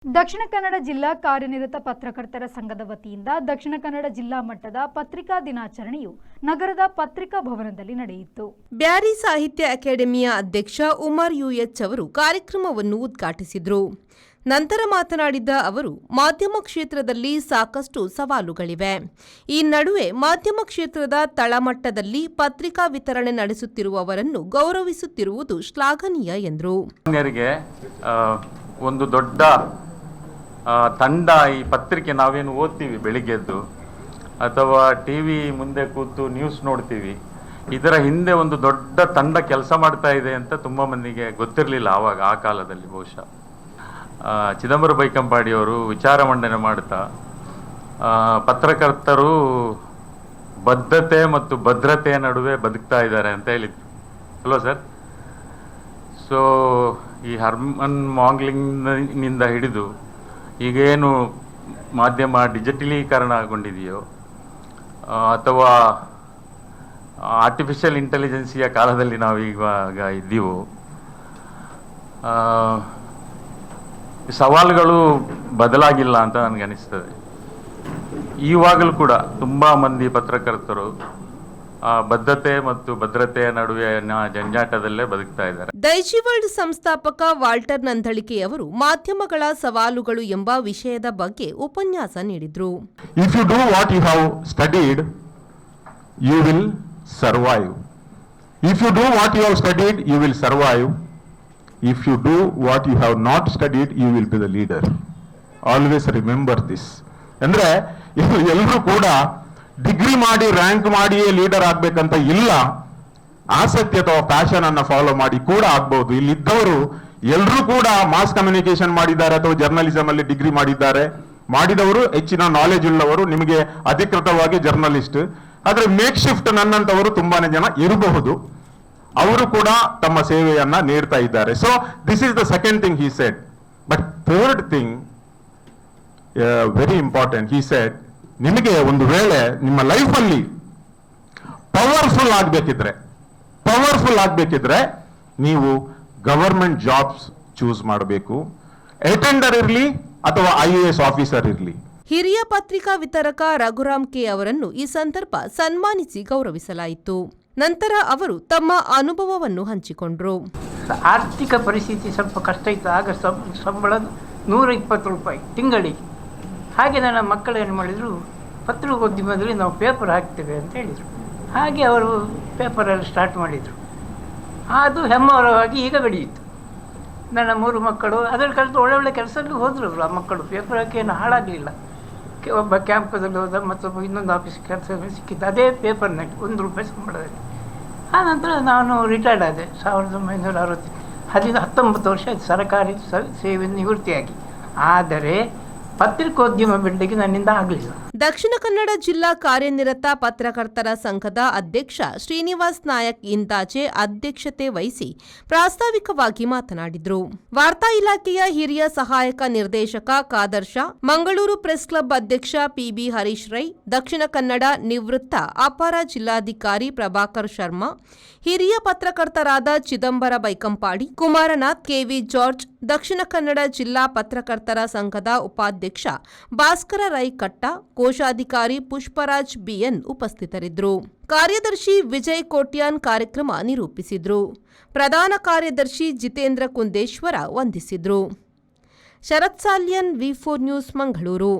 ದಕ್ಷಿಣ ಕನ್ನಡ ಜಿಲ್ಲಾ ಕಾರ್ಯನಿರತ ಪತ್ರಕರ್ತರ ಸಂಘದ ವತಿಯಿಂದ ದಕ್ಷಿಣ ಕನ್ನಡ ಜಿಲ್ಲಾ ಮಟ್ಟದ ಪತ್ರಿಕಾ ದಿನಾಚರಣೆಯು ನಗರದ ಪತ್ರಿಕಾ ಭವನದಲ್ಲಿ ನಡೆಯಿತು. ಬ್ಯಾರಿ ಸಾಹಿತ್ಯ ಅಕಾಡೆಮಿಯ ಅಧ್ಯಕ್ಷ ಉಮರ್ ಯುಎಚ್ ಅವರು ಕಾರ್ಯಕ್ರಮವನ್ನು ಉದ್ಘಾಟಿಸಿದರು. ನಂತರ ಮಾತನಾಡಿದ ಅವರು, ಮಾಧ್ಯಮ ಕ್ಷೇತ್ರದಲ್ಲಿ ಸಾಕಷ್ಟು ಸವಾಲುಗಳಿವೆ. ಈ ನಡುವೆ ಮಾಧ್ಯಮ ಕ್ಷೇತ್ರದ ತಳಮಟ್ಟದಲ್ಲಿ ಪತ್ರಿಕಾ ವಿತರಣೆ ನಡೆಸುತ್ತಿರುವವರನ್ನು ಗೌರವಿಸುತ್ತಿರುವುದು ಶ್ಲಾಘನೀಯ ಎಂದರು. ಒಂದು ದೊಡ್ಡ ತಂಡ ಈ ಪತ್ರಿಕೆ ನಾವೇನು ಓದ್ತೀವಿ ಬೆಳಿಗ್ಗೆದ್ದು ಅಥವಾ ಟಿವಿ ಮುಂದೆ ಕೂತು ನ್ಯೂಸ್ ನೋಡ್ತೀವಿ, ಇದರ ಹಿಂದೆ ಒಂದು ದೊಡ್ಡ ತಂಡ ಕೆಲಸ ಮಾಡ್ತಾ ಇದೆ ಅಂತ ತುಂಬ ಮಂದಿಗೆ ಗೊತ್ತಿರಲಿಲ್ಲ ಆವಾಗ. ಆ ಕಾಲದಲ್ಲಿ ಬಹುಶಃ ಚಿದಂಬರ ಬೈಕಂಪಾಡಿಯವರು ವಿಚಾರ ಮಂಡನೆ ಮಾಡ್ತಾ ಪತ್ರಕರ್ತರು ಬದ್ಧತೆ ಮತ್ತು ಭದ್ರತೆಯ ನಡುವೆ ಬದುಕ್ತಾ ಇದ್ದಾರೆ ಅಂತ ಹೇಳಿದ್ರು ಅಲ್ವಾ ಸರ್? ಸೊ ಈ ಹರ್ಮನ್ ಮಾಂಗ್ಲಿಂಗ್ನಿಂದ ಹಿಡಿದು ಈಗೇನು ಮಾಧ್ಯಮ ಡಿಜಿಟಲೀಕರಣಗೊಂಡಿದೆಯೋ ಅಥವಾ ಆರ್ಟಿಫಿಷಿಯಲ್ ಇಂಟೆಲಿಜೆನ್ಸಿಯ ಕಾಲದಲ್ಲಿ ನಾವು ಇವಾಗ ಇದ್ದೀವೋ, ಸವಾಲುಗಳು ಬದಲಾಗಿಲ್ಲ ಅಂತ ನನಗೆ ಅನಿಸ್ತದೆ. ಈವಾಗಲೂ ಕೂಡ ತುಂಬ ಮಂದಿ ಪತ್ರಕರ್ತರು ಬದ್ಧತೆ ಮತ್ತು ಭದ್ರತೆಯ ನಡುವೆ ಜಂಜಾಟದಲ್ಲೇ ಬದುಕ್ತಾ ಇದ್ದಾರೆ. ದೈಜಿವರ್ಲ್ಡ್ ಸಂಸ್ಥಾಪಕ ವಾಲ್ಟರ್ ನಂದಳಿಕೆಯವರು ಮಾಧ್ಯಮಗಳ ಸವಾಲುಗಳು ಎಂಬ ವಿಷಯದ ಬಗ್ಗೆ ಉಪನ್ಯಾಸ ನೀಡಿದರು. If you do what you have studied you will survive. If you do what you have studied you will survive. If you do what you have not studied you will be the leader. Always remember this. ಅಂದ್ರೆ ಎಲ್ಲರೂ ಕೂಡ degree ಮಾಡಿ rank ಮಾಡಿಯೇ leader ಆಗ್ಬೇಕಂತ ಇಲ್ಲ. ಆಸಕ್ತಿ ಅಥವಾ passion ಅನ್ನ ಫಾಲೋ ಮಾಡಿ ಕೂಡ ಆಗ್ಬಹುದು. ಇಲ್ಲಿದ್ದವರು ಎಲ್ಲರೂ ಕೂಡ ಮಾಸ್ ಕಮ್ಯುನಿಕೇಶನ್ ಮಾಡಿದ್ದಾರೆ ಅಥವಾ ಜರ್ನಲಿಸಂ ಅಲ್ಲಿ ಡಿಗ್ರಿ ಮಾಡಿದವರು ಹೆಚ್ಚಿನ ನಾಲೆಜ್ ಉಳ್ಳವರು, ನಿಮಗೆ ಅಧಿಕೃತವಾಗಿ ಜರ್ನಲಿಸ್ಟ್. ಆದ್ರೆ ಮೇಕ್ ಶಿಫ್ಟ್ ನನ್ನಂತವರು ತುಂಬಾನೇ ಜನ ಇರಬಹುದು. ಅವರು ಕೂಡ ತಮ್ಮ ಸೇವೆಯನ್ನ ನೀಡ್ತಾ ಇದ್ದಾರೆ. So this is the second thing he said. But third thing very important, he said, ನಿಮಗೆ ಒಂದು ವೇಳೆ ನಿಮ್ಮ ಲೈಫಲ್ಲಿ ಪವರ್ಫುಲ್ ಆಗ್ಬೇಕಿದ್ರೆ ನೀವು ಗವರ್ಮೆಂಟ್ ಜಾಬ್ಸ್ ಚೂಸ್ ಮಾಡಬೇಕು. ಅಟೆಂಡರ್ ಇರಲಿ ಅಥವಾ IAS ಆಫೀಸರ್ ಇರಲಿ. ಹಿರಿಯ ಪತ್ರಿಕಾ ವಿತರಕ ರಘುರಾಮ್ ಕೆ ಅವರನ್ನು ಈ ಸಂದರ್ಭ ಸನ್ಮಾನಿಸಿ ಗೌರವಿಸಲಾಯಿತು. ನಂತರ ಅವರು ತಮ್ಮ ಅನುಭವವನ್ನು ಹಂಚಿಕೊಂಡರು. ಆರ್ಥಿಕ ಪರಿಸ್ಥಿತಿ ಸ್ವಲ್ಪ ಕಷ್ಟ ಇತ್ತು. ಆಗ ಸಂಬಳ 120 ರೂಪಾಯಿ ತಿಂಗಳಿಗೆ. ಹಾಗೆ ನನ್ನ ಮಕ್ಕಳು ಏನು ಮಾಡಿದರು, ಪತ್ರಿಕೋದ್ಯಮದಲ್ಲಿ ನಾವು ಪೇಪರ್ ಹಾಕ್ತೇವೆ ಅಂತ ಹೇಳಿದರು. ಹಾಗೆ ಅವರು ಪೇಪರಲ್ಲಿ ಸ್ಟಾರ್ಟ್ ಮಾಡಿದರು. ಅದು ಹೆಮ್ಮರವಾಗಿ ಈಗ ಬೆಳೆಯಿತು. ನನ್ನ 3 ಮಕ್ಕಳು ಅದರಲ್ಲಿ ಕಲಿತು ಒಳ್ಳೊಳ್ಳೆ ಕೆಲಸದಲ್ಲಿ ಹೋದರು. ಆ ಮಕ್ಕಳು ಪೇಪರ್ ಹಾಕಿ ಏನು ಹಾಳಾಗಲಿಲ್ಲ. ಒಬ್ಬ ಕ್ಯಾಂಪದಲ್ಲಿ ಹೋದ, ಮತ್ತೊಬ್ಬ ಇನ್ನೊಂದು ಆಫೀಸ್ ಕೆಲಸ ಸಿಕ್ಕಿದ್ದು ಅದೇ ಪೇಪರ್ನಲ್ಲಿ 1 ರೂಪಾಯಿ ಸಂಬಳದಲ್ಲಿ. ಆನಂತರ ನಾನು ರಿಟೈರ್ಡ್ ಆದೆ 1960. 19 ವರ್ಷ ಆಯಿತು ಸರ್ಕಾರಿ ಸೇವೆ ನಿವೃತ್ತಿಯಾಗಿ. ಆದರೆ ಪತ್ರಿಕೋದ್ಯಮ ಬೆಳಗ್ಗೆ ನನ್ನಿಂದ ಆಗಲಿಲ್ಲ. ದಕ್ಷಿಣ ಕನ್ನಡ ಜಿಲ್ಲಾ ಕಾರ್ಯನಿರತ ಪತ್ರಕರ್ತರ ಸಂಘದ ಅಧ್ಯಕ್ಷ ಶ್ರೀನಿವಾಸ್ ನಾಯಕ್ ಇಂದಾಚೆ ಅಧ್ಯಕ್ಷತೆ ವಹಿಸಿ ಪ್ರಾಸ್ತಾವಿಕವಾಗಿ ಮಾತನಾಡಿದರು. ವಾರ್ತಾ ಇಲಾಖೆಯ ಹಿರಿಯ ಸಹಾಯಕ ನಿರ್ದೇಶಕ ಖಾದರ್ ಶಾ, ಮಂಗಳೂರು ಪ್ರೆಸ್ ಕ್ಲಬ್ ಅಧ್ಯಕ್ಷ PB ಹರೀಶ್ ರೈ, ದಕ್ಷಿಣ ಕನ್ನಡ ನಿವೃತ್ತ ಅಪರ ಜಿಲ್ಲಾಧಿಕಾರಿ ಪ್ರಭಾಕರ್ ಶರ್ಮಾ, ಹಿರಿಯ ಪತ್ರಕರ್ತರಾದ ಚಿದಂಬರ ಬೈಕಂಪಾಡಿ, ಕುಮಾರನಾಥ್, KV ಜಾರ್ಜ್, ದಕ್ಷಿಣ ಕನ್ನಡ ಜಿಲ್ಲಾ ಪತ್ರಕರ್ತರ ಸಂಘದ ಉಪಾಧ್ಯಕ್ಷ ಭಾಸ್ಕರ ರೈ ಕಟ್ಟ, ಕೋಶಾಧಿಕಾರಿ ಪುಷ್ಪರಾಜ್ BN ಉಪಸ್ಥಿತರಿದ್ದರು. ಕಾರ್ಯದರ್ಶಿ ವಿಜಯ್ ಕೋಟ್ಯಾನ್ ಕಾರ್ಯಕ್ರಮ ನಿರೂಪಿಸಿದ್ರು. ಪ್ರಧಾನ ಕಾರ್ಯದರ್ಶಿ ಜಿತೇಂದ್ರ ಕುಂದೇಶ್ವರ ವಂದಿಸಿದ್ರು. ಶರತ್ ಸಾಲ್ಯನ್ V4 ನ್ಯೂಸ್ ಮಂಗಳೂರು.